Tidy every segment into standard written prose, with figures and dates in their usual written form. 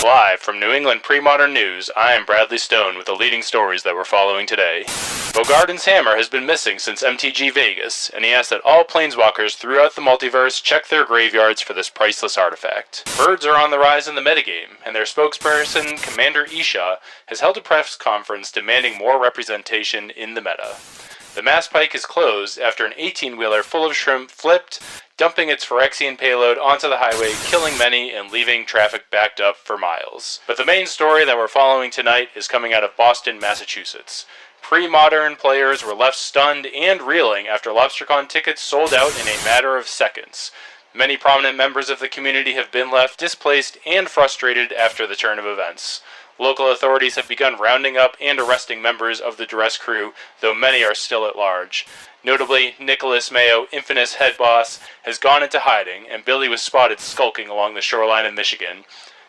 Live from New England Pre-Modern News, I am Bradley Stone with the leading stories that we're following today. Bogarden's hammer has been missing since MTG Vegas, and he asks that all planeswalkers throughout the multiverse check their graveyards for this priceless artifact. Birds are on the rise in the metagame, and their spokesperson, Commander Isha, has held a press conference demanding more representation in the meta. The Mass Pike is closed after an 18-wheeler full of shrimp flipped, dumping its Phyrexian payload onto the highway, killing many and leaving traffic backed up for miles. But the main story that we're following tonight is coming out of Boston, Massachusetts. Pre-modern players were left stunned and reeling after Lobstercon tickets sold out in a matter of seconds. Many prominent members of the community have been left displaced and frustrated after the turn of events. Local authorities have begun rounding up and arresting members of the duress crew, though many are still at large. Notably, Nicholas Mayo, infamous head boss, has gone into hiding, and Billy was spotted skulking along the shoreline of Michigan.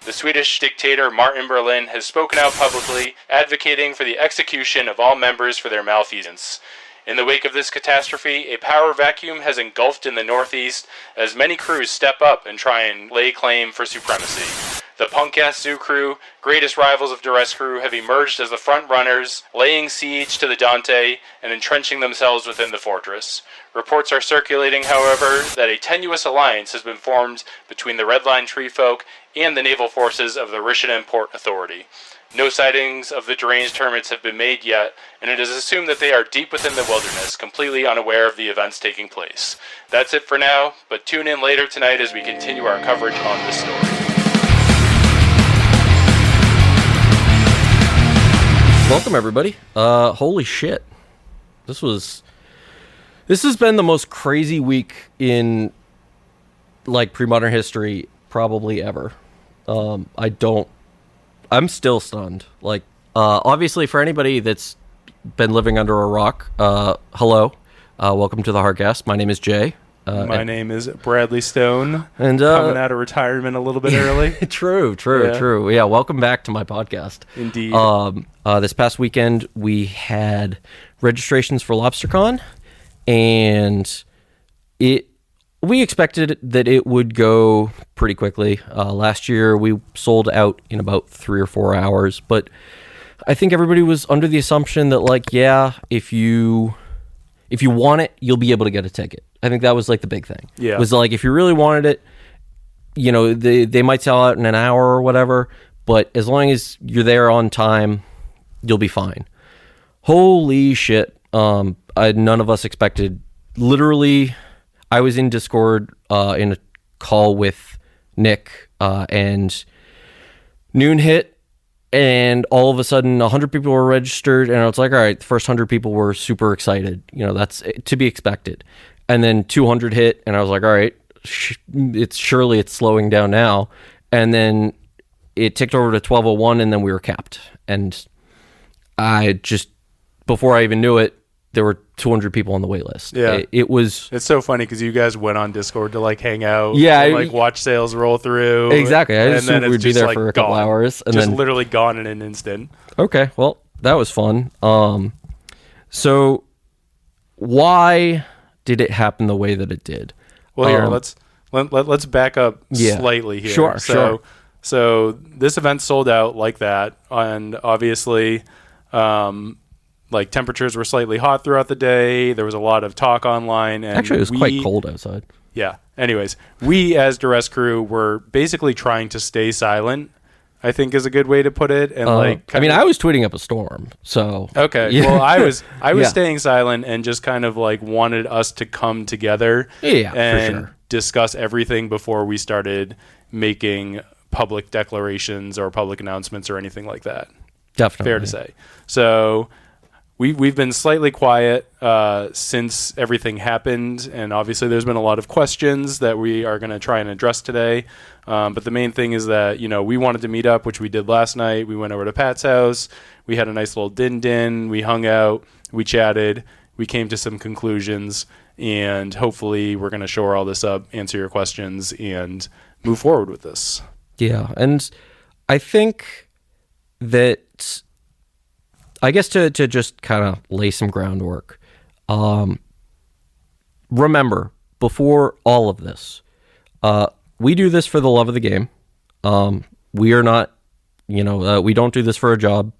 The Swedish dictator Martin Berlin has spoken out publicly, advocating for the execution of all members for their malfeasance. In the wake of this catastrophe, a power vacuum has engulfed in the Northeast as many crews step up and try and lay claim for supremacy. The punk-ass Zoo crew, greatest rivals of Duress crew, have emerged as the front runners, laying siege to the Dante and entrenching themselves within the fortress. Reports are circulating, however, that a tenuous alliance has been formed between the Red Line Tree Folk and the naval forces of the Rishanen Port Authority. No sightings of the deranged hermits have been made yet, and it is assumed that they are deep within the wilderness, completely unaware of the events taking place. That's it for now, but tune in later tonight as we continue our coverage on this story. Welcome, everybody. Holy shit. This has been the most crazy week in, like, pre-modern history probably ever. I'm still stunned. Like, obviously, for anybody that's been living under a rock, hello. Welcome to the Hardcast. My name is Jay. My name is Bradley Stone, and coming out of retirement a little bit early. True. Yeah, welcome back to my podcast. Indeed. This past weekend, we had registrations for Lobstercon, and we expected that it would go pretty quickly. Last year, we sold out in about 3 or 4 hours, but I think everybody was under the assumption that, like, yeah, if you want it, you'll be able to get a ticket. I think that was, like, the big thing. Yeah. It was like, if you really wanted it, you know, they might sell out in an hour or whatever, but as long as you're there on time, you'll be fine. Holy shit. None of us expected. Literally, I was in Discord in a call with Nick, and noon hit, and all of a sudden 100 people were registered, and I was like, all right, the first 100 people were super excited. You know, that's to be expected. And then 200 hit, and I was like, all right, it's slowing down now. And then it ticked over to 1201, and then we were capped. And I just, before I even knew it, there were 200 people on the wait list. Yeah. It's so funny because you guys went on Discord to, like, hang out. Yeah. And, like, watch sales roll through. Exactly. I just assumed we'd be there, like, for a couple hours. And just literally gone in an instant. Okay. Well, that was fun. So why did it happen the way that it did? Well, here, let's back up slightly here. Sure. So this event sold out like that, and obviously, like, temperatures were slightly hot throughout the day. There was a lot of talk online, and actually, it was quite cold outside. Yeah. Anyways, we as Duress crew were basically trying to stay silent, I think is a good way to put it. And I was tweeting up a storm. So okay, yeah. Well, I was staying silent and just kind of, like, wanted us to come together and discuss everything before we started making public declarations or public announcements or anything like that. Definitely, fair to say. So we've been slightly quiet since everything happened, and obviously there's been a lot of questions that we are going to try and address today. But the main thing is that, you know, we wanted to meet up, which we did last night. We went over to Pat's house. We had a nice little din. We hung out. We chatted. We came to some conclusions, and hopefully we're going to shore all this up, answer your questions, and move forward with this. Yeah, and I think that, I guess to just kind of lay some groundwork, remember, before all of this, we do this for the love of the game. We are not We don't do this for a job.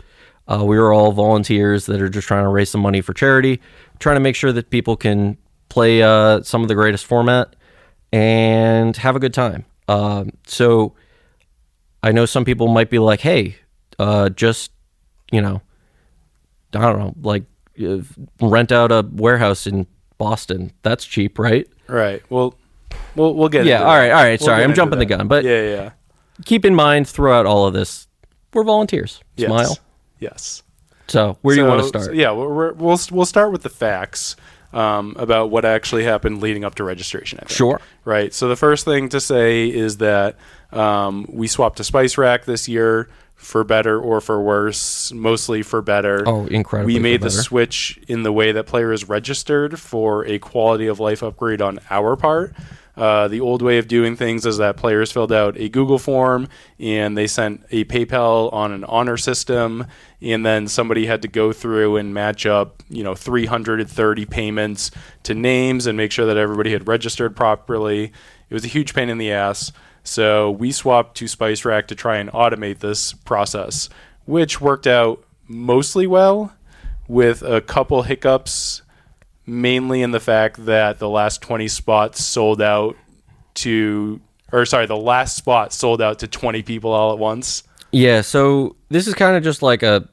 We are all volunteers that are just trying to raise some money for charity, trying to make sure that people can play some of the greatest format and have a good time. So I know some people might be like, hey, just, I don't know, like rent out a warehouse in Boston. That's cheap, right? Right. Well, we'll get into all right. that. All right. We'll Sorry, get I'm into jumping that. the gun. But yeah. keep in mind throughout all of this, we're volunteers. Yes. Smile. Yes. So where do you want to start? So, yeah, we'll start with the facts about what actually happened leading up to registration. I think. Sure. Right. So the first thing to say is that we swapped to Spicerack this year, for better or for worse, mostly for better. Oh, incredibly. We made for the better. switch in the way that players registered for a quality of life upgrade on our part. The old way of doing things is that players filled out a Google form and they sent a PayPal on an honor system, and then somebody had to go through and match up 330 payments to names and make sure that everybody had registered properly. It was a huge pain in the ass. So we swapped to Spicerack to try and automate this process, which worked out mostly well, with a couple hiccups, mainly in the fact that the last 20 spots sold out the last spot sold out to 20 people all at once. Yeah, so this is kind of just like a,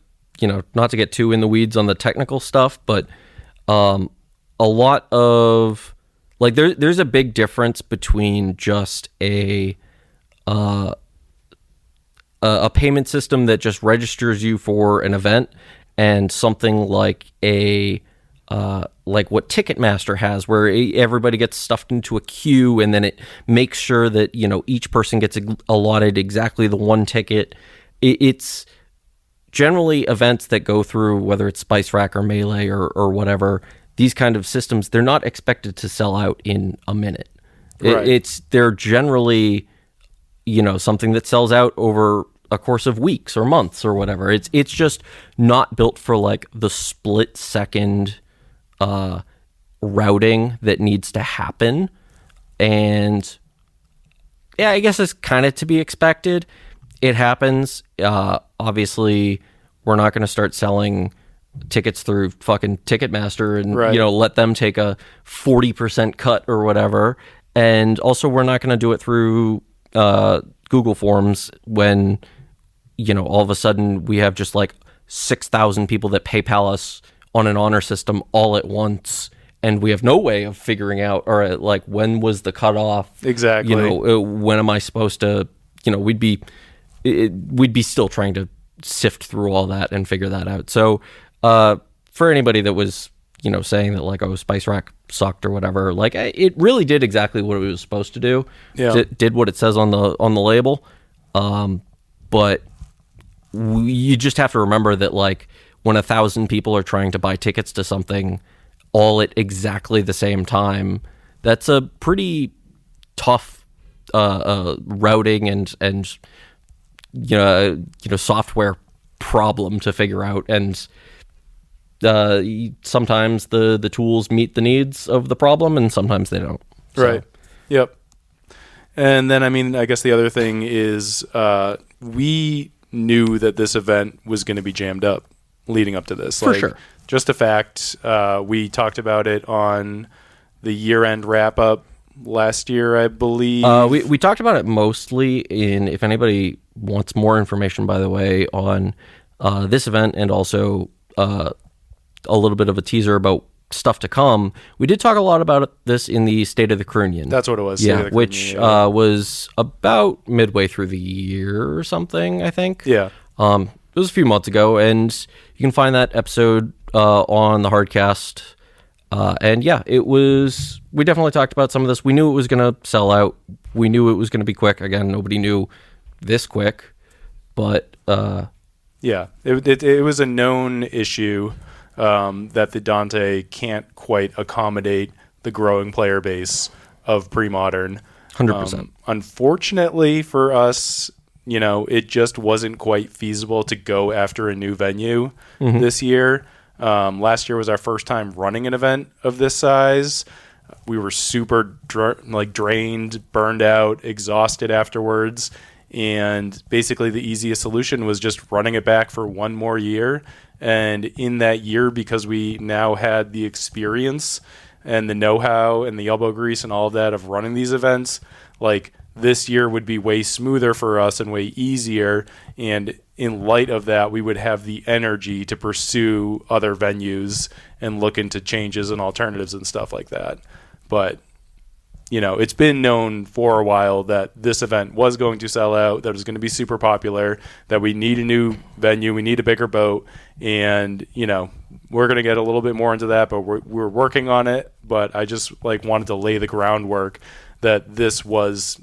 not to get too in the weeds on the technical stuff, but a lot of, like, there's a big difference between just a payment system that just registers you for an event and something like like what Ticketmaster has, where everybody gets stuffed into a queue and then it makes sure that, each person gets allotted exactly the one ticket. It's generally events that go through, whether it's Spicerack or Melee or whatever, these kind of systems, they're not expected to sell out in a minute. Right. They're generally, something that sells out over a course of weeks or months or whatever. It's just not built for like the split second routing that needs to happen. And yeah, I guess it's kind of to be expected. It happens. Obviously, we're not going to start selling tickets through fucking Ticketmaster and Right. Let them take a 40% cut or whatever. And also, we're not going to do it through Google Forms when all of a sudden we have just like 6,000 people that PayPal us on an honor system all at once, and we have no way of figuring out, or like, when was the cutoff? Exactly. When am I supposed to? We'd be still trying to sift through all that and figure that out. So, for anybody that was saying that like, oh, Spicerack sucked or whatever, like, it really did exactly what it was supposed to do. Yeah. It did what it says on the label. But you just have to remember that, like, when 1,000 people are trying to buy tickets to something all at exactly the same time, that's a pretty tough routing and software problem to figure out. And sometimes the tools meet the needs of the problem, and sometimes they don't. So. Right. Yep. And then, I guess the other thing is we knew that this event was going to be jammed up leading up to this. For sure. Just a fact. We talked about it on the year-end wrap-up last year, I believe. We talked about it mostly if anybody wants more information, by the way, on this event, and also a little bit of a teaser about stuff to come. We did talk a lot about this in the State of the Carunion. That's what it was. Yeah, which was about midway through the year or something, I think. Yeah. It was a few months ago, and you can find that episode on the Hardcast. And yeah, we definitely talked about some of this. We knew it was going to sell out. We knew it was going to be quick. Again, nobody knew this quick, but yeah, it was a known issue that the Dante can't quite accommodate the growing player base of pre-modern. 100%. Unfortunately for us, it just wasn't quite feasible to go after a new venue this year. Last year was our first time running an event of this size. We were super drained, burned out, exhausted afterwards. And basically the easiest solution was just running it back for one more year. And in that year, because we now had the experience and the know-how and the elbow grease and all of that of running these events, like this year would be way smoother for us and way easier. And in light of that, we would have the energy to pursue other venues and look into changes and alternatives and stuff like that. But it's been known for a while that this event was going to sell out, that it was going to be super popular, that we need a new venue, we need a bigger boat, and, we're going to get a little bit more into that, but we're working on it. But I just wanted to lay the groundwork that this was,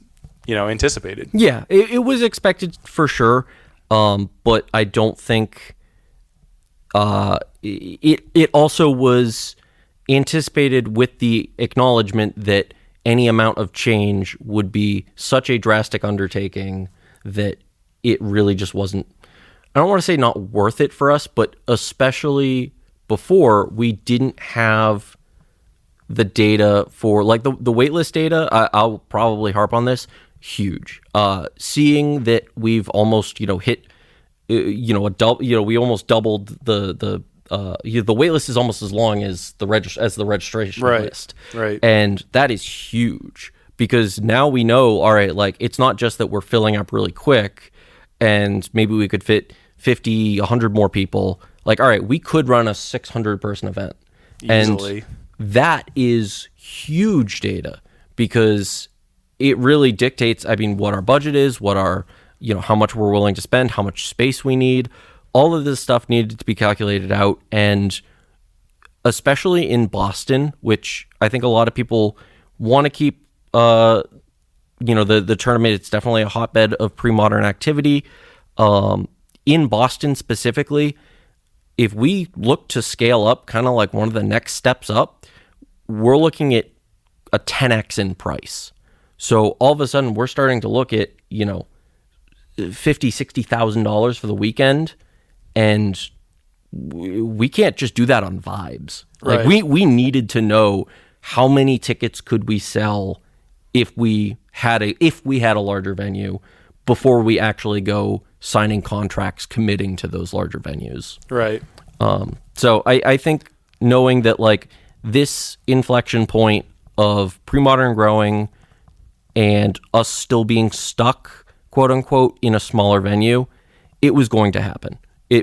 anticipated. Yeah, it was expected for sure, but I don't think it also was anticipated with the acknowledgement that any amount of change would be such a drastic undertaking that it really just wasn't, I don't want to say not worth it for us, but especially before we didn't have the data for the waitlist data. I'll probably harp on this. Huge. Seeing that we've almost, hit, we almost doubled the waitlist is almost as long as the registration list. Right. And that is huge because now we know, all right, it's not just that we're filling up really quick and maybe we could fit 50, 100 more people. All right, we could run a 600 person event. Easily. And that is huge data because it really dictates, what our budget is, what our, how much we're willing to spend, how much space we need. All of this stuff needed to be calculated out, and especially in Boston, which I think a lot of people want to keep, the tournament. It's definitely a hotbed of pre-modern activity. In Boston specifically, if we look to scale up, kind of like one of the next steps up, we're looking at a 10x in price. So all of a sudden, we're starting to look at, $50,000-$60,000 for the weekend. And we can't just do that on vibes. Right. We needed to know how many tickets could we sell if we had a larger venue before we actually go signing contracts committing to those larger venues. Right. So I think knowing that this inflection point of pre-modern growing and us still being stuck, quote unquote, in a smaller venue, it was going to happen.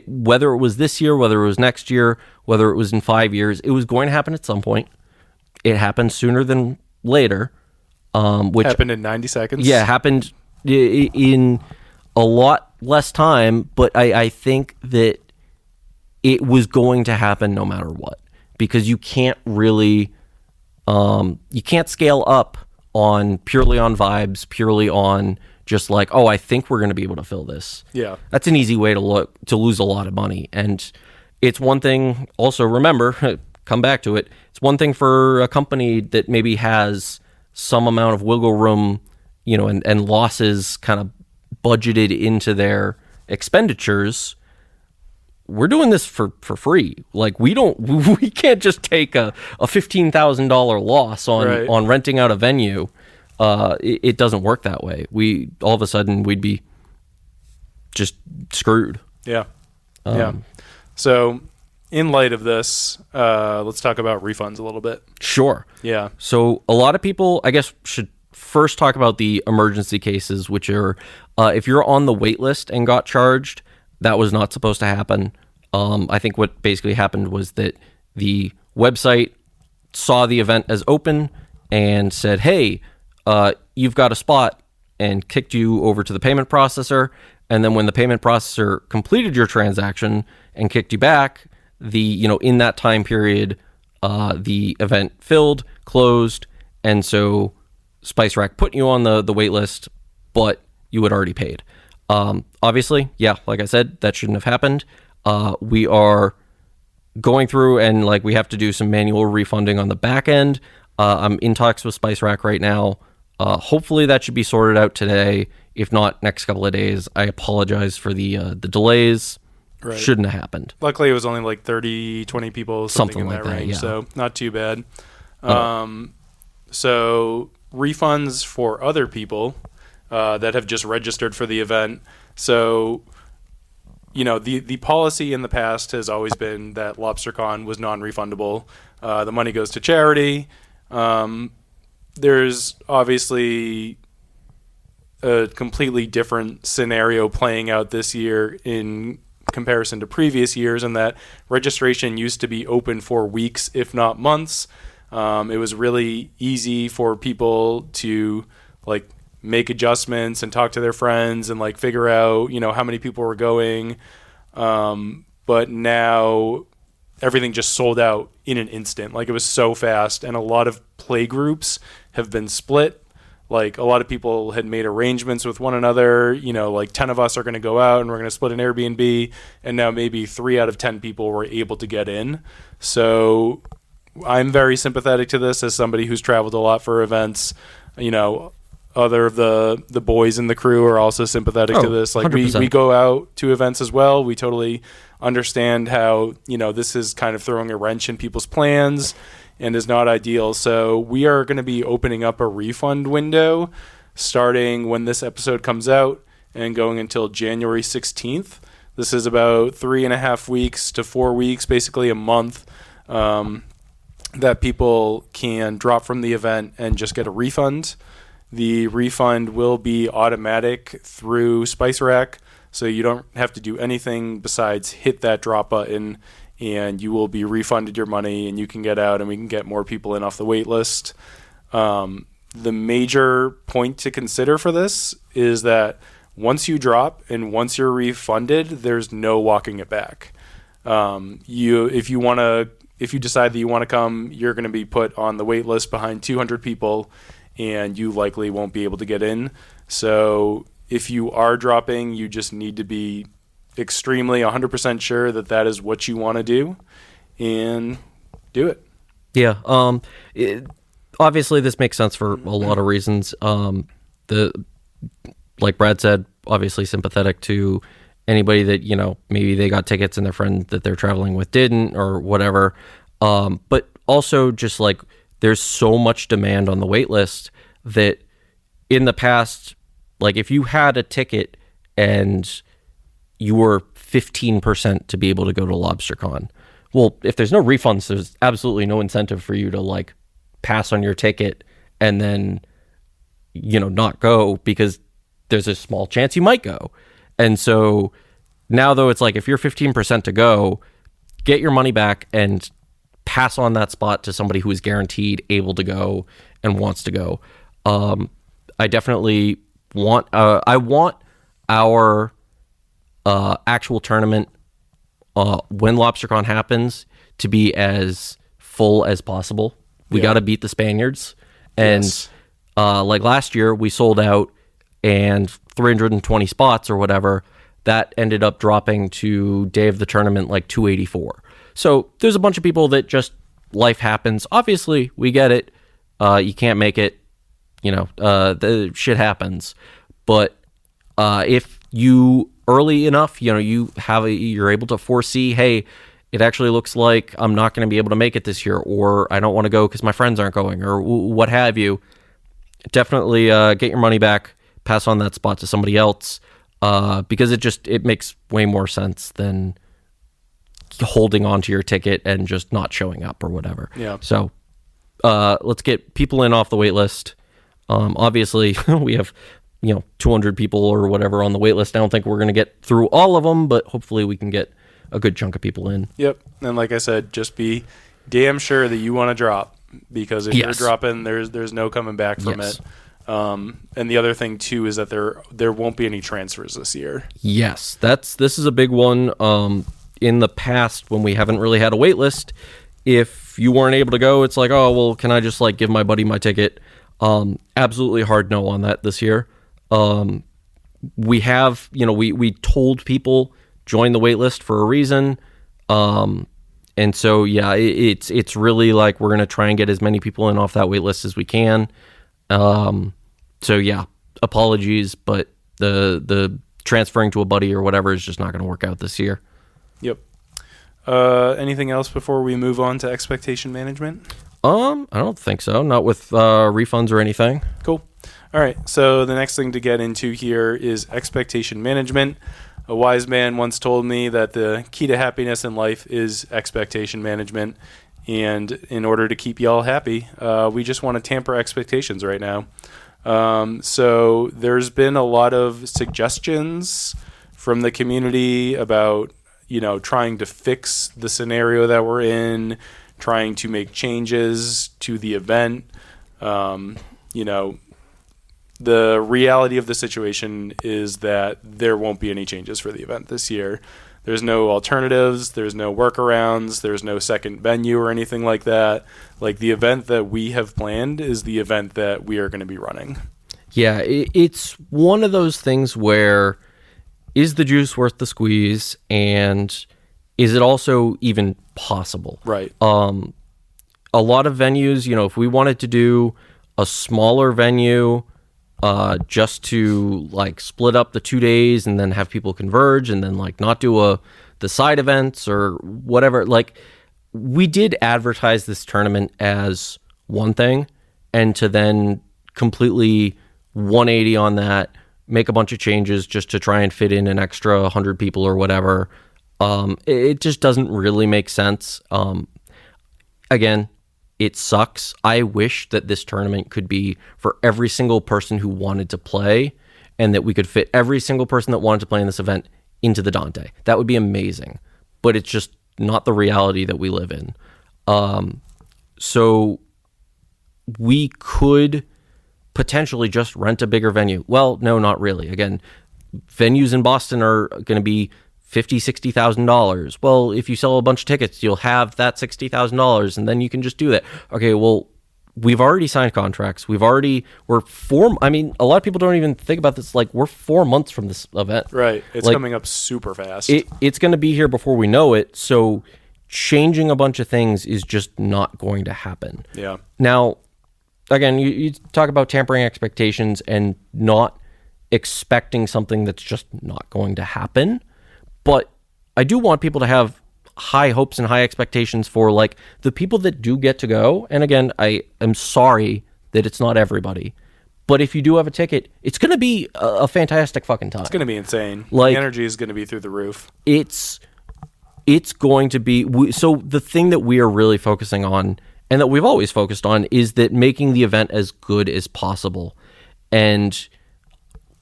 Whether it was this year, whether it was next year, whether it was in 5 years, it was going to happen at some point. It happened sooner than later. Which happened in 90 seconds. Yeah, happened in a lot less time, but I think that it was going to happen no matter what, because you can't really, you can't scale up purely on vibes, purely on just I think we're going to be able to fill this. Yeah. That's an easy way to lose a lot of money. And it's one thing, also remember, come back to it, it's one thing for a company that maybe has some amount of wiggle room, and losses kind of budgeted into their expenditures. We're doing this for free. We can't just take a $15,000 loss on renting out a venue. It doesn't work that way. All of a sudden we'd be just screwed. Yeah. So in light of this, let's talk about refunds a little bit. Sure. Yeah. So a lot of people, I guess, should first talk about the emergency cases, which are, if you're on the wait list and got charged, that was not supposed to happen. I think what basically happened was that the website saw the event as open and said, hey, you've got a spot, and kicked you over to the payment processor. And then when the payment processor completed your transaction and kicked you back, in that time period, the event filled, closed, and so Spicerack put you on the wait list, but you had already paid. Obviously, yeah, like I said, that shouldn't have happened. We are going through and we have to do some manual refunding on the back end. I'm in talks with Spicerack right now. Hopefully that should be sorted out today. If not, next couple of days. I apologize for the delays. Right. Shouldn't have happened. Luckily, it was only 30, 20 people, something in that range. Yeah. So not too bad. So refunds for other people. that have just registered for the event. So, the policy in the past has always been that Lobstercon was non-refundable. The money goes to charity. There's obviously a completely different scenario playing out this year in comparison to previous years, in that registration used to be open for weeks, if not months. It was really easy for people to make adjustments and talk to their friends and figure out how many people were going. But now everything just sold out in an instant. It was so fast, and a lot of play groups have been split. A lot of people had made arrangements with one another, 10 of us are going to go out and we're going to split an Airbnb, and now maybe 3 out of 10 people were able to get in. So I'm very sympathetic to this as somebody who's traveled a lot for events. Other of the boys in the crew are also sympathetic to this. We go out to events as well. We totally understand how, this is kind of throwing a wrench in people's plans and is not ideal. So we are going to be opening up a refund window starting when this episode comes out and going until January 16th. This is about 3.5 weeks to 4 weeks, basically a month, that people can drop from the event and just get a refund. The refund will be automatic through Spicerack, so you don't have to do anything besides hit that drop button, and you will be refunded your money, and you can get out, and we can get more people in off the wait list. The major point to consider for this is that once you drop and once you're refunded, there's no walking it back. If you decide that you want to come, you're going to be put on the wait list behind 200 people, and you likely won't be able to get in. So if you are dropping, you just need to be extremely 100% sure that is what you want to do, and do it. Yeah. Obviously, this makes sense for a lot of reasons. Like Brad said, obviously sympathetic to anybody that, maybe they got tickets and their friend that they're traveling with didn't, or whatever. But also just there's so much demand on the wait list that in the past, if you had a ticket and you were 15% to be able to go to Lobstercon, well, if there's no refunds, there's absolutely no incentive for you to pass on your ticket and then, not go, because there's a small chance you might go. And so now, though, it's if you're 15% to go, get your money back and pass on that spot to somebody who is guaranteed able to go and wants to go. I definitely want our actual tournament when Lobstercon happens to be as full as possible. We got to beat the Spaniards. And yes. Last year, we sold out, and 320 spots or whatever, that ended up dropping to day of the tournament 284. So there's a bunch of people that just, life happens. Obviously, we get it. You can't make it. The shit happens. But if you early enough, you're able to foresee, hey, it actually looks like I'm not going to be able to make it this year, or I don't want to go because my friends aren't going, or what have you. Definitely get your money back, pass on that spot to somebody else, because it makes way more sense than holding on to your ticket and just not showing up or whatever. Yeah. So let's get people in off the wait list. Obviously, we have 200 people or whatever on the wait list. I don't think we're going to get through all of them, but hopefully we can get a good chunk of people in. Yep. And like I said, just be damn sure that you want to drop, because if you're dropping, there's no coming back from it. And the other thing too is that there won't be any transfers this year. Yes, this is a big one. In the past, when we haven't really had a wait list, if you weren't able to go, it's oh, well, can I just give my buddy my ticket? Absolutely hard no on that this year. We have, we told people join the wait list for a reason. And so, yeah, it's really we're going to try and get as many people in off that wait list as we can. So yeah, apologies, but the transferring to a buddy or whatever is just not going to work out this year. Yep. Anything else before we move on to expectation management? I don't think so. Not with refunds or anything. Cool. All right, so the next thing to get into here is expectation management. A wise man once told me that the key to happiness in life is expectation management. And in order to keep y'all happy, we just want to tamper expectations right now. So there's been a lot of suggestions from the community about, trying to fix the scenario that we're in, trying to make changes to the event. The reality of the situation is that there won't be any changes for the event this year. There's no alternatives, there's no workarounds, there's no second venue or anything like that. Like, the event that we have planned is the event that we are going to be running. Yeah, it's one of those things where, is the juice worth the squeeze, and is it also even possible? Right. A lot of venues, if we wanted to do a smaller venue, just to split up the 2 days and then have people converge and then not do the side events or whatever. We did advertise this tournament as one thing, and to then completely 180 on that, make a bunch of changes just to try and fit in an extra 100 people or whatever. It just doesn't really make sense. Again, it sucks. I wish that this tournament could be for every single person who wanted to play, and that we could fit every single person that wanted to play in this event into the Dante. That would be amazing. But it's just not the reality that we live in. So we could potentially just rent a bigger venue. Well, no, not really. Again, venues in Boston are going to be $50,000, $60,000. Well, if you sell a bunch of tickets, you'll have that $60,000, and then you can just do that. Okay, well, we've already signed contracts. A lot of people don't even think about this. We're 4 months from this event. Right. It's coming up super fast. It's going to be here before we know it. So changing a bunch of things is just not going to happen. Yeah. Now, again, you talk about tampering expectations and not expecting something that's just not going to happen. But I do want people to have high hopes and high expectations for the people that do get to go. And again, I am sorry that it's not everybody. But if you do have a ticket, it's going to be a fantastic fucking time. It's going to be insane. The energy is going to be through the roof. It's going to be... So the thing that we are really focusing on, and that we've always focused on, is that making the event as good as possible. And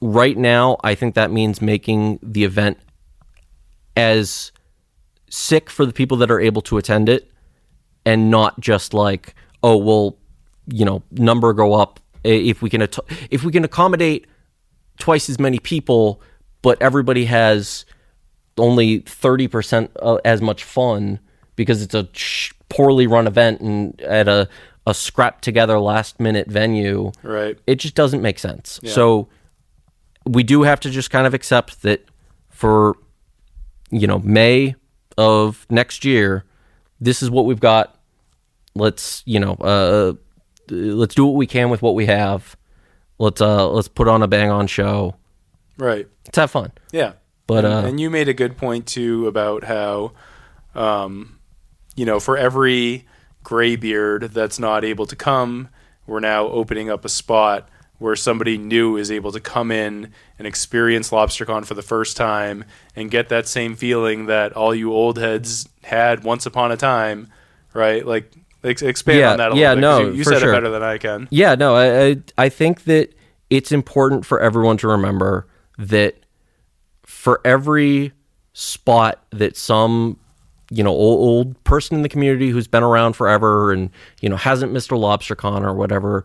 right now, I think that means making the event as sick for the people that are able to attend it, and not just number go up if we can accommodate twice as many people, but everybody has only 30% as much fun because it's a poorly run event and at a scrap together last minute venue. Right. It just doesn't make sense. Yeah. So we do have to just kind of accept that for May of next year, this is what we've got. Let's do what we can with what we have. Let's put on a bang on show. Right. Let's have fun. Yeah. But and you made a good point too about how for every graybeard that's not able to come, we're now opening up a spot where somebody new is able to come in and experience Lobstercon for the first time and get that same feeling that all you old heads had once upon a time, right? Expand on that a little bit. No, you said it better than I can. Yeah, no, I think that it's important for everyone to remember that for every spot that some old person in the community who's been around forever and hasn't missed a Lobstercon or whatever,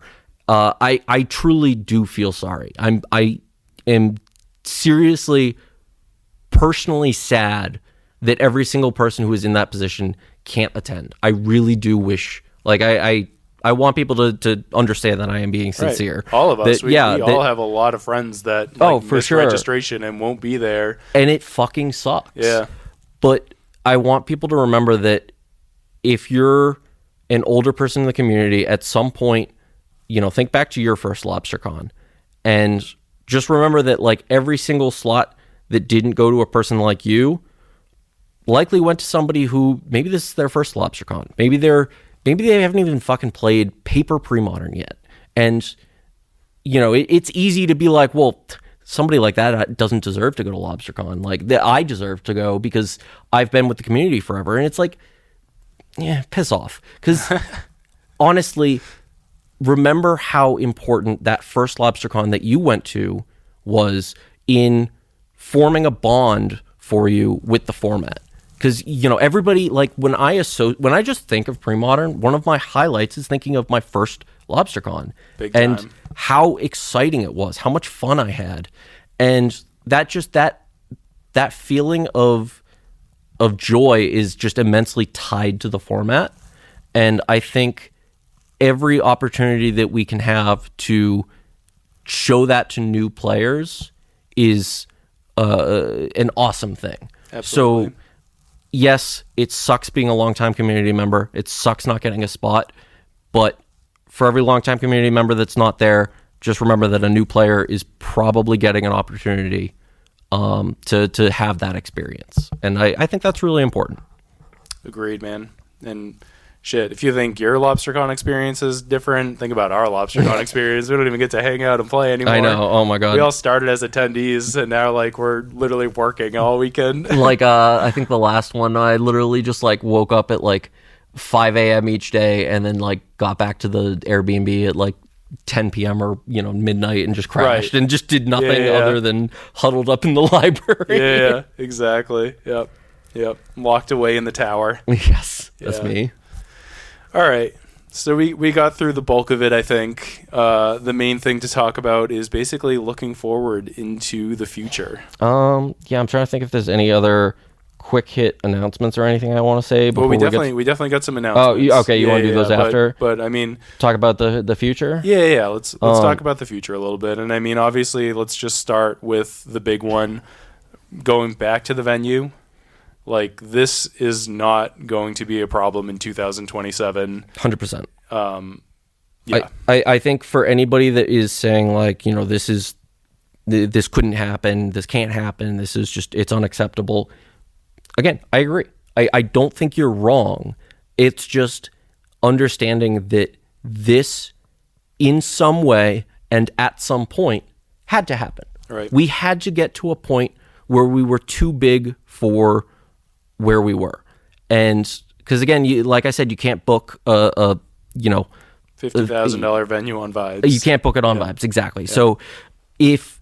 I truly do feel sorry. I am seriously, personally sad that every single person who is in that position can't attend. I really do wish, I want people to understand that I am being sincere. Right. All of us. We all have a lot of friends that for missed sure registration and won't be there. And it fucking sucks. Yeah. But I want people to remember that if you're an older person in the community, at some point, think back to your first Lobstercon and just remember that every single slot that didn't go to a person like you likely went to somebody who maybe this is their first Lobstercon. Maybe they haven't even fucking played paper pre-modern yet. And it's easy to be like, well, somebody like that doesn't deserve to go to Lobstercon. Like, I deserve to go because I've been with the community forever. And it's like, yeah, piss off. Because honestly, remember how important that first Lobstercon that you went to was in forming a bond for you with the format. Because, everybody, like, when I just think of pre-modern, one of my highlights is thinking of my first Lobstercon. Big time. And how exciting it was, how much fun I had. And that feeling of joy is just immensely tied to the format. And I think every opportunity that we can have to show that to new players is an awesome thing. Absolutely. So, yes, it sucks being a longtime community member. It sucks not getting a spot. But for every longtime community member that's not there, just remember that a new player is probably getting an opportunity to have that experience. And I think that's really important. Agreed, man. And shit, if you think your LobsterCon experience is different, think about our LobsterCon experience. We don't even get to hang out and play anymore. I know. Oh my God. We all started as attendees, and now we're literally working all weekend. I think the last one, I literally just woke up at 5 a.m. each day, and then got back to the Airbnb at 10 p.m. or midnight, and just crashed and just did nothing other than huddled up in the library. Yeah, exactly. Yep. Locked away in the tower. Yes, that's me. All right. So we got through the bulk of it, I think. The main thing to talk about is basically looking forward into the future. I'm trying to think if there's any other quick hit announcements or anything I want to say. Well, we definitely got some announcements. Oh, okay. You want to do those after? But I mean, talk about the future. Yeah. Let's talk about the future a little bit. And I mean, obviously, let's just start with the big one. Going back to the venue. This is not going to be a problem in 2027. 100%. Yeah. I think for anybody that is saying this couldn't happen, this can't happen, this is just, it's unacceptable. Again, I agree. I don't think you're wrong. It's just understanding that this in some way and at some point had to happen. Right. We had to get to a point where we were too big for where we were. And because again, like I said, you can't book a $50,000 venue on Vibes. You can't book it on Vibes. Exactly. Yeah. So if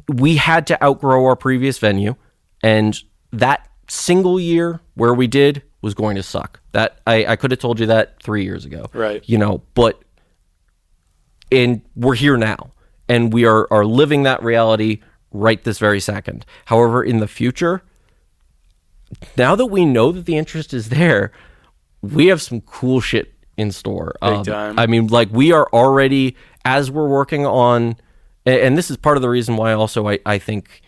we had to outgrow our previous venue, and that single year where we did was going to suck. That I could have told you that 3 years ago. Right. And we're here now, and we are living that reality right this very second. However, in the future, now that we know that the interest is there, we have some cool shit in store. Big time. I mean, we are already, as we're working on, and this is part of the reason why also I think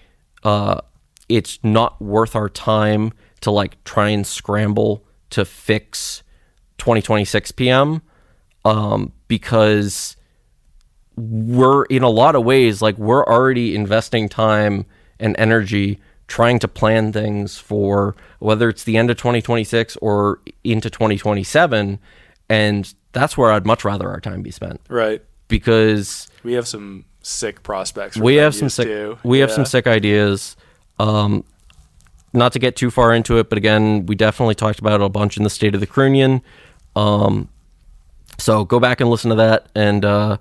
it's not worth our time to try and scramble to fix 2026 PM, because we're in a lot of ways, we're already investing time and energy trying to plan things for whether it's the end of 2026 or into 2027. And that's where I'd much rather our time be spent. Right. Because we have some sick prospects. We have some sick ideas. Not to get too far into it, but again, we definitely talked about it a bunch in the State of the Croonian. So go back and listen to that, and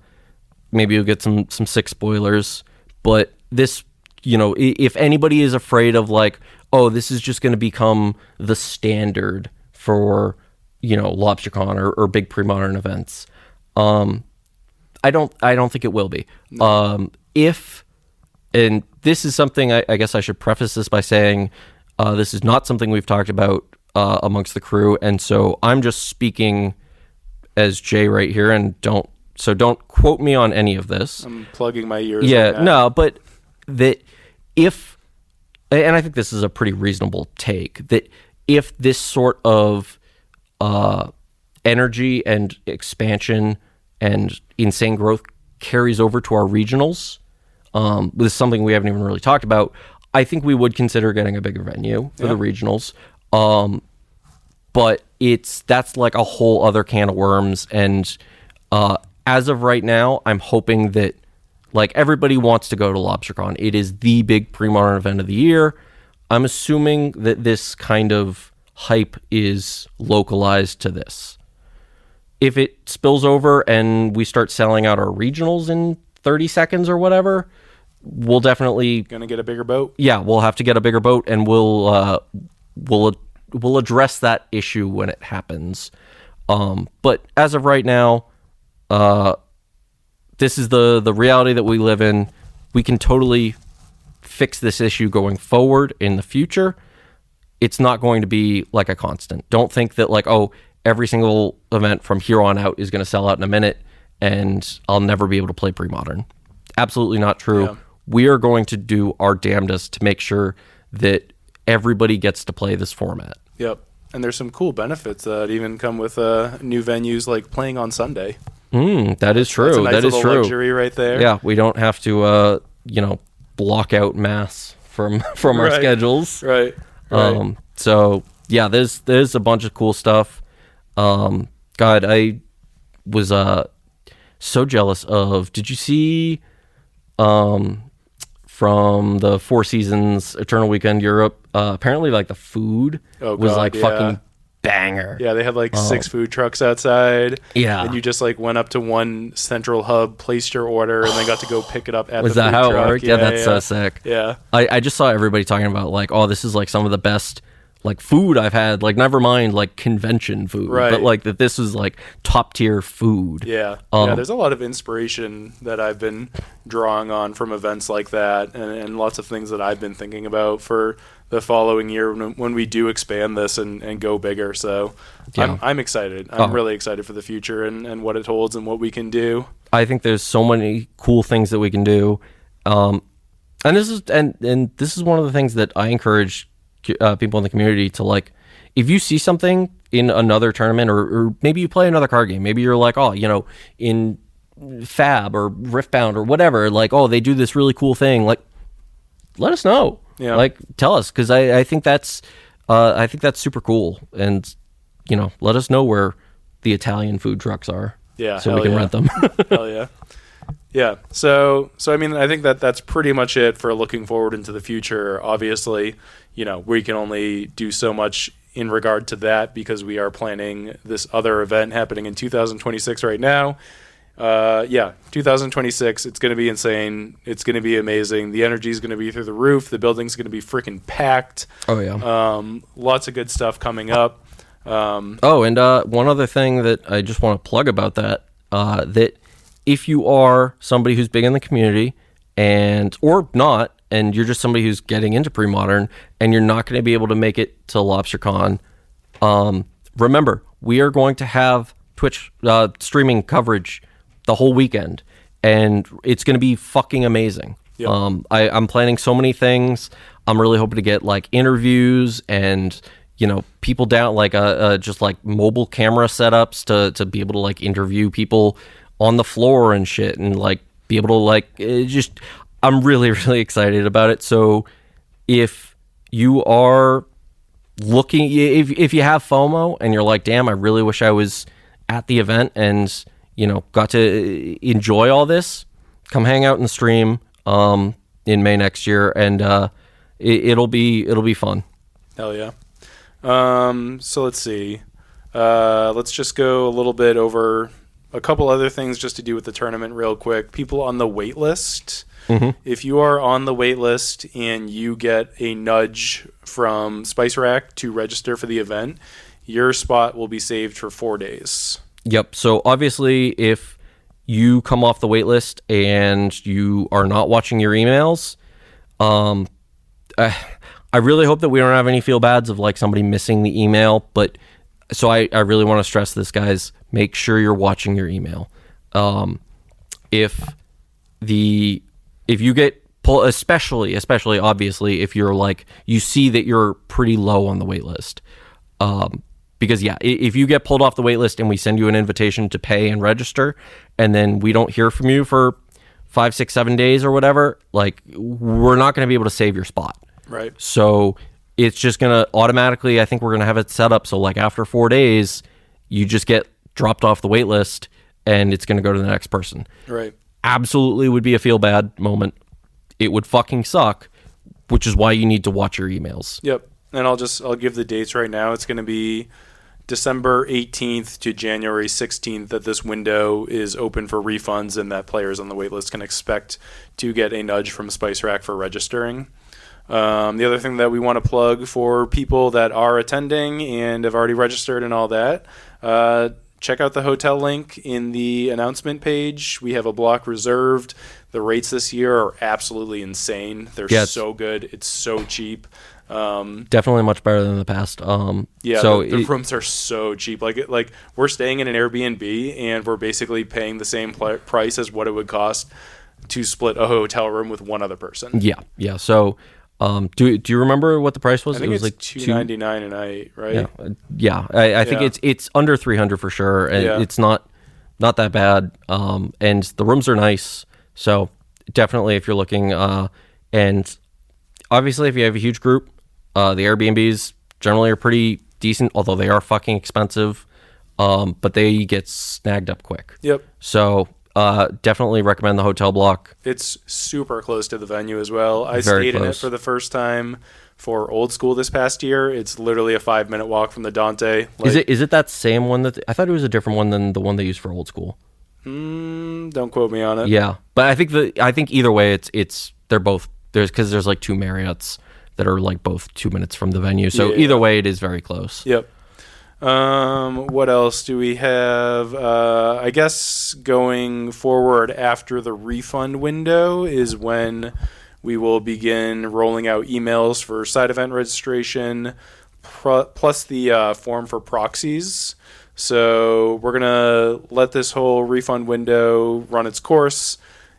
maybe you'll get some sick spoilers. But this, if anybody is afraid of this is just going to become the standard for, Lobstercon or big pre-modern events, I don't think it will be. No. And this is something I guess I should preface this by saying, this is not something we've talked about amongst the crew, and so I'm just speaking as Jay right here, and don't quote me on any of this. I'm plugging my ears. Yeah, no, but that if, and I think this is a pretty reasonable take, that if this sort of energy and expansion and insane growth carries over to our regionals, this is something we haven't even really talked about, I think we would consider getting a bigger venue for the regionals. But that's like a whole other can of worms. And as of right now, I'm hoping that Like, everybody wants to go to Lobstercon. It is the big pre-modern event of the year. I'm assuming that this kind of hype is localized to this. If it spills over and we start selling out our regionals in 30 seconds or whatever, we'll definitely... Gonna get a bigger boat? Yeah, we'll have to get a bigger boat, and we'll address that issue when it happens. But as of right now, this is the reality that we live in. We can totally fix this issue going forward in the future. It's not going to be like a constant. Don't think that like, oh, every single event from here on out is going to sell out in a minute and I'll never be able to play pre-modern. Absolutely not true. Yeah. We are going to do our damnedest to make sure that everybody gets to play this format. Yep. And there's some cool benefits that even come with new venues, like playing on Sunday. That is true. That's a nice that is true. Luxury right there. Yeah, we don't have to, block out mass from our schedules. Right. So yeah, there's a bunch of cool stuff. God, I was so jealous of. Did you see from the Four Seasons Eternal Weekend Europe? Apparently, like the food was fucking banger. Yeah, they had like 6 food trucks outside. Yeah, and you just like went up to one central hub, placed your order, and then got to go pick it up at was the that food how truck. it worked? Yeah, that's so sick. Yeah, I just saw everybody talking about like, oh, this is like some of the best like food I've had. Like, never mind like convention food, right? But like that this is like top tier food. Yeah, there's a lot of inspiration that I've been drawing on from events like that, and lots of things that I've been thinking about for the following year when we do expand this and go bigger. So yeah. I'm excited. I'm really excited for the future and what it holds and what we can do. I think there's so many cool things that we can do. And this is one of the things that I encourage people in the community to, like, if you see something in another tournament or maybe you play another card game, maybe you're like, oh, in Fab or Riftbound or whatever, like, oh, they do this really cool thing, like, let us know. Yeah. Like, tell us, because I think that's super cool, and let us know where the Italian food trucks are. Yeah, so we can rent them. Hell yeah, yeah. So I mean, I think that's pretty much it for looking forward into the future. Obviously, we can only do so much in regard to that because we are planning this other event happening in 2026 right now. 2026, it's going to be insane. It's going to be amazing. The energy is going to be through the roof. The building's going to be freaking packed. Oh, yeah. Lots of good stuff coming up. And one other thing that I just want to plug about that if you are somebody who's big in the community or not, and you're just somebody who's getting into pre-modern and you're not going to be able to make it to Lobstercon, remember, we are going to have Twitch streaming coverage the whole weekend, and it's going to be fucking amazing. Yep. I'm planning so many things. I'm really hoping to get like interviews and people down, like just like mobile camera setups to be able to like interview people on the floor and shit, and like be able to like I'm really, really excited about it. So if you are looking, if you have FOMO and you're like, damn, I really wish I was at the event and got to enjoy all this, come hang out and stream in May next year, and it'll be fun. Hell yeah. So let's see. Let's just go a little bit over a couple other things just to do with the tournament real quick. People on the wait list. Mm-hmm. If you are on the wait list and you get a nudge from Spicerack to register for the event, your spot will be saved for 4 days. Yep. So obviously, if you come off the wait list and you are not watching your emails, I really hope that we don't have any feel bads of like somebody missing the email. But so I really want to stress this, guys. Make sure you're watching your email. If you get pulled, especially obviously if you're like, you see that you're pretty low on the wait list. Because if you get pulled off the wait list and we send you an invitation to pay and register, and then we don't hear from you for 5, 6, 7 days or whatever, like, we're not going to be able to save your spot. Right. So it's just going to automatically, I think we're going to have it set up so like after 4 days, you just get dropped off the wait list and it's going to go to the next person. Right. absolutely would be a feel bad moment. It would fucking suck, which is why you need to watch your emails. Yep. And I'll give the dates right now. It's going to be December 18th to January 16th that this window is open for refunds and that players on the waitlist can expect to get a nudge from Spicerack for registering. The other thing that we want to plug for people that are attending and have already registered and all that, check out the hotel link in the announcement page. We have a block reserved. The rates this year are absolutely insane. They're so good. It's so cheap. Definitely much better than the past. Yeah, so the rooms are so cheap. Like we're staying in an Airbnb and we're basically paying the same price as what it would cost to split a hotel room with one other person. Yeah. So, do you remember what the price was? I think it was it's like $299 a night, right? Yeah. I think it's under $300 for sure. And it's not that bad. And the rooms are nice. So definitely, if you're looking, and obviously, if you have a huge group, the Airbnbs generally are pretty decent, although they are fucking expensive. But they get snagged up quick. Yep. So definitely recommend the hotel block. It's super close to the venue as well. I Very stayed in it close. for the first time for Old School this past year. It's literally a 5-minute walk from the Dante. Is it that same one that I thought it was a different one than the one they used for Old School? Don't quote me on it. Yeah, but I think either way, they're both there's like 2 Marriotts that are like both 2 minutes from the venue. So either way, it is very close. Yep. What else do we have? I guess going forward after the refund window is when we will begin rolling out emails for side event registration, plus the form for proxies. So we're going to let this whole refund window run its course,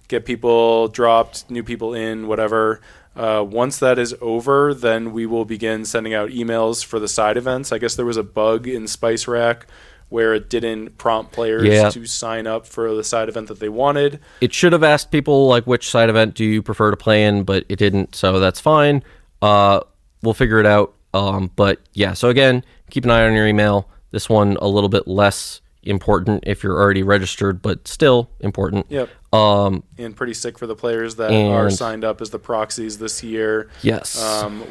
get people dropped, new people in, whatever. Once that is over, then we will begin sending out emails for the side events. I guess there was a bug in Spicerack where it didn't prompt players to sign up for the side event that they wanted. It should have asked people like which side event do you prefer to play in, but it didn't, so that's fine. We'll figure it out. But yeah, so again, keep an eye on your email. This one a little bit less important if you're already registered, but still important. Yep. And pretty sick for the players that are signed up as the proxies this year. Yes.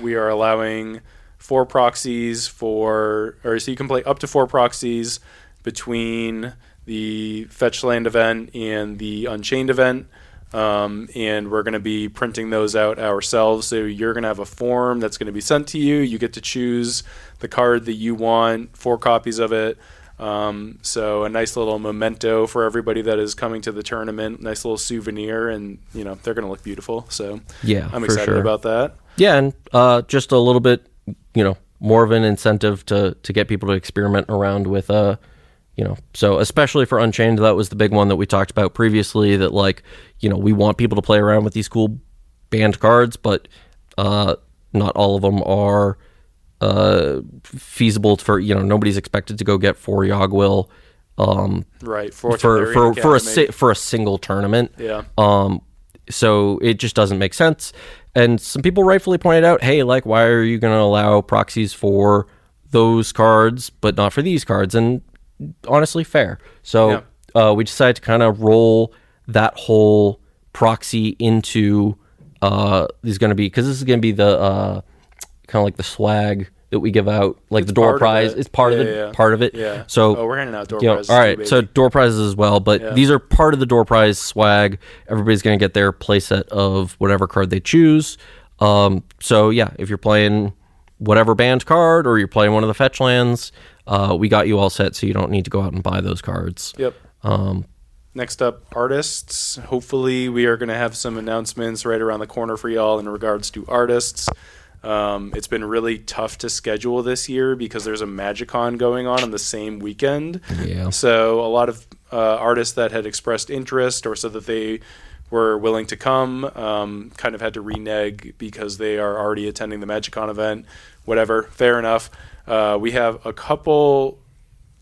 We are allowing 4 proxies so you can play up to 4 proxies between the Fetch Land event and the Unchained event. And we're going to be printing those out ourselves. So you're going to have a form that's going to be sent to you. You get to choose the card that you want, 4 copies of it. So a nice little memento for everybody that is coming to the tournament, nice little souvenir, and they're going to look beautiful. So yeah, I'm excited about that. Yeah, and just a little bit, more of an incentive to get people to experiment around with, so especially for Unchained, that was the big one that we talked about previously, that we want people to play around with these cool banned cards, but not all of them are feasible for nobody's expected to go get 4 Yogwill right for a single tournament. So it just doesn't make sense. And some people rightfully pointed out, hey, why are you going to allow proxies for those cards but not for these cards? And honestly, fair. So we decided to kind of roll that whole proxy into this is going to be the kind of like the swag that we give out, like the door prize is part of it. Yeah. So we're handing out door prizes. All right. Too, so door prizes as well, but these are part of the door prize swag. Everybody's going to get their playset of whatever card they choose. So yeah, if you're playing whatever banned card or you're playing one of the fetch lands, we got you all set, so you don't need to go out and buy those cards. Yep. Next up, artists. Hopefully we are going to have some announcements right around the corner for y'all in regards to artists. It's been really tough to schedule this year because there's a MagicCon going on the same weekend. Yeah. So a lot of artists that had expressed interest or said that they were willing to come kind of had to renege because they are already attending the MagicCon event. Whatever, fair enough. We have a couple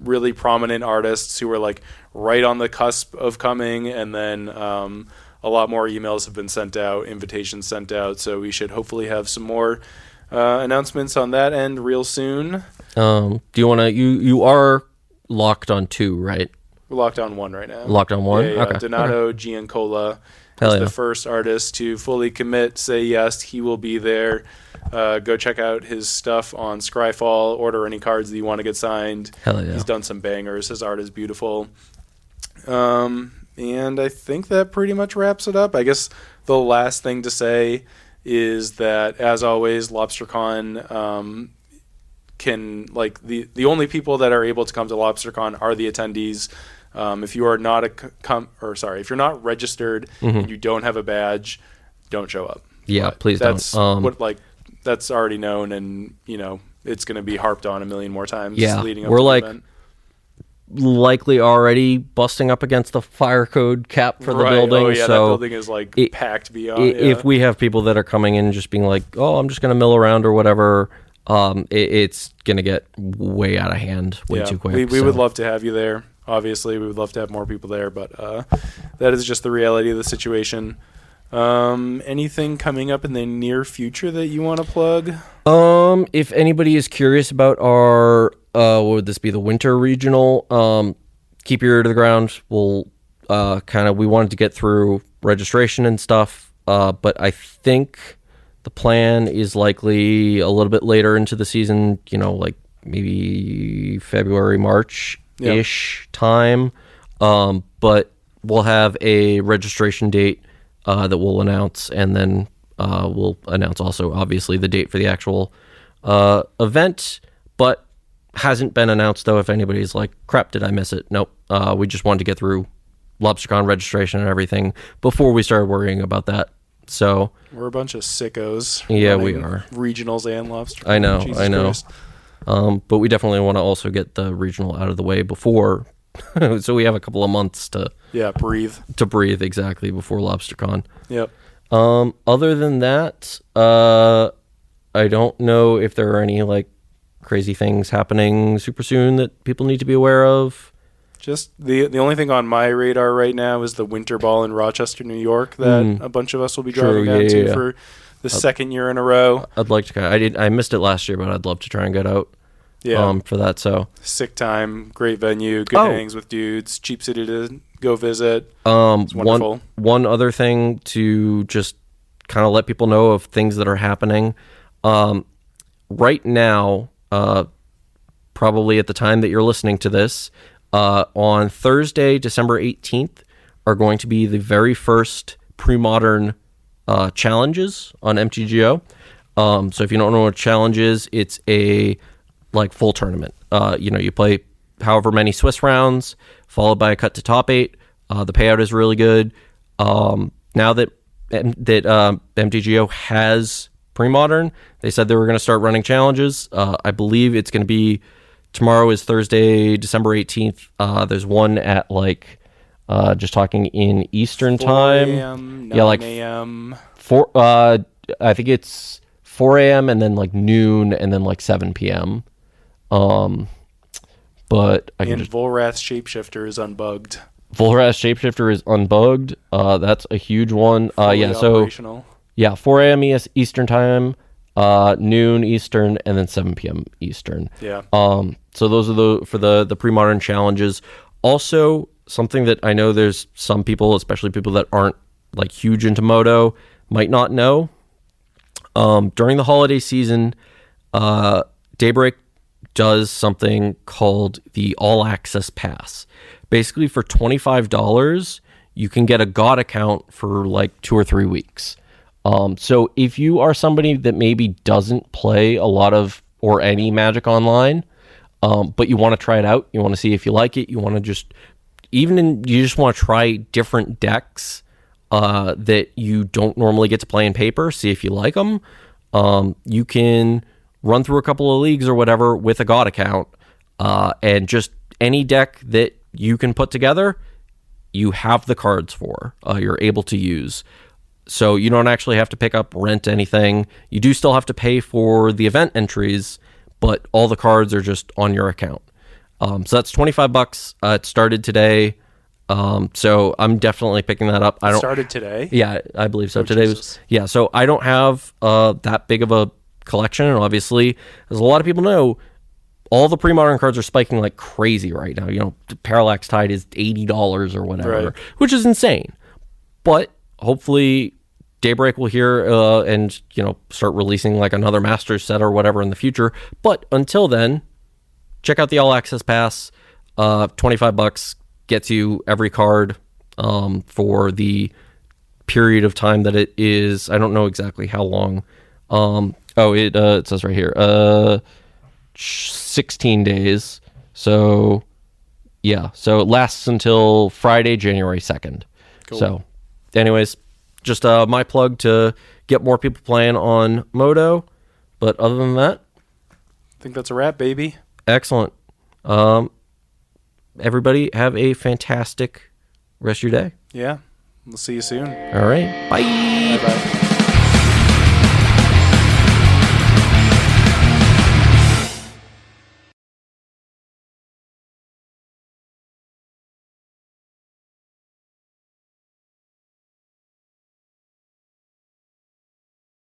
really prominent artists who are right on the cusp of coming, and then a lot more emails have been sent out, invitations sent out, so we should hopefully have some more announcements on that end real soon. Do you want to? You are locked on 2, right? We're locked on one right now. Locked on one? Yeah. Okay. Donato Giancola Hell is yeah. the first artist to fully commit, say yes, he will be there. Go check out his stuff on Scryfall. Order any cards that you want to get signed. Hell yeah. He's done some bangers. His art is beautiful. And I think that pretty much wraps it up. I guess the last thing to say is that, as always, Lobstercon can, like, the only people that are able to come to Lobstercon are the attendees. If you are not if you're not registered and you don't have a badge, don't show up. Yeah, But please that's don't. That's already known, and it's going to be harped on a million more times. Yeah, leading up we're to the like event. likely already busting up against the fire code cap for the building. Oh yeah, so that building is packed beyond. If we have people that are coming in just being like, "Oh, I'm just going to mill around" or whatever, it's going to get way out of hand way too quick. We would love to have you there. Obviously, we would love to have more people there, but that is just the reality of the situation. Anything coming up in the near future that you want to plug? If anybody is curious about our, what would this be, the winter regional, keep your ear to the ground. We'll we wanted to get through registration and stuff, but I think the plan is likely a little bit later into the season, like maybe February, March-ish time. But we'll have a registration date that we'll announce, and then we'll announce also, obviously, the date for the actual event, but hasn't been announced, though, if anybody's like, crap, did I miss it? Nope. We just wanted to get through Lobstercon registration and everything before we started worrying about that. So we're a bunch of sickos. Yeah, we are. Regionals and Lobstercon. I know, Jesus I know. Christ. But we definitely want to also get the regional out of the way before, so we have a couple of months to breathe exactly before Lobstercon. Yep. Other than that, I don't know if there are any like crazy things happening super soon that people need to be aware of. Just the only thing on my radar right now is the Winter Ball in Rochester, New York, that a bunch of us will be driving down to for the second year in a row. I'd like to. I missed it last year, but I'd love to try and get out. Yeah. For that. So sick time, great venue, good hangs with dudes, cheap city to go visit. It's wonderful. One other thing to just kind of let people know of things that are happening. Right now, probably at the time that you're listening to this, on Thursday, December 18th, are going to be the very first pre-modern challenges on MTGO. So if you don't know what a challenge is, it's a full tournament. You play however many Swiss rounds, followed by a cut to top 8. The payout is really good. Now that MTGO has pre-modern, they said they were going to start running challenges. I believe it's going to be tomorrow is Thursday, December 18th. There's one at just talking in Eastern time. 4 a.m., 9 a.m. 4. I think it's 4 a.m. and then noon and then 7 p.m. But I can Volrath Shapeshifter is unbugged. Volrath Shapeshifter is unbugged. That's a huge one. Operational. 4 a.m. Eastern time, noon Eastern, and then 7 p.m. Eastern. Yeah. So those are for the pre-modern challenges. Also, something that I know there's some people, especially people that aren't huge into Moto, might not know. During the holiday season, Daybreak does something called the All Access Pass. Basically, for $25, you can get a God account for 2 or 3 weeks. So if you are somebody that maybe doesn't play a lot of or any Magic Online, but you want to try it out, you want to see if you like it, you want to you just want to try different decks that you don't normally get to play in paper, see if you like them, you can run through a couple of leagues or whatever with a God account, and just any deck that you can put together, you have the cards for, you're able to use. So you don't actually have to pick up, rent anything. You do still have to pay for the event entries, but all the cards are just on your account. So that's $25. It started today. So I'm definitely picking that up. Started today? Yeah, I believe so. Today Jesus. was, so I don't have that big of a collection. And obviously, as a lot of people know, all the pre-modern cards are spiking like crazy right now. You know, Parallax Tide is $80 or whatever, Right. which is insane. But hopefully Daybreak will hear and, you know, start releasing like another Masters set or whatever in the future. But until then, check out the All Access Pass. $25 gets you every card for the period of time that it is. I don't know exactly how long. It says right here, 16 days. So yeah, so it lasts until Friday, January 2nd. Cool. So anyways, just my plug to get more people playing on Moto. But other than that, I think that's a wrap, baby. excellent. Everybody have a fantastic rest of your day. Yeah. We'll see you soon. All right. Bye. Bye-bye.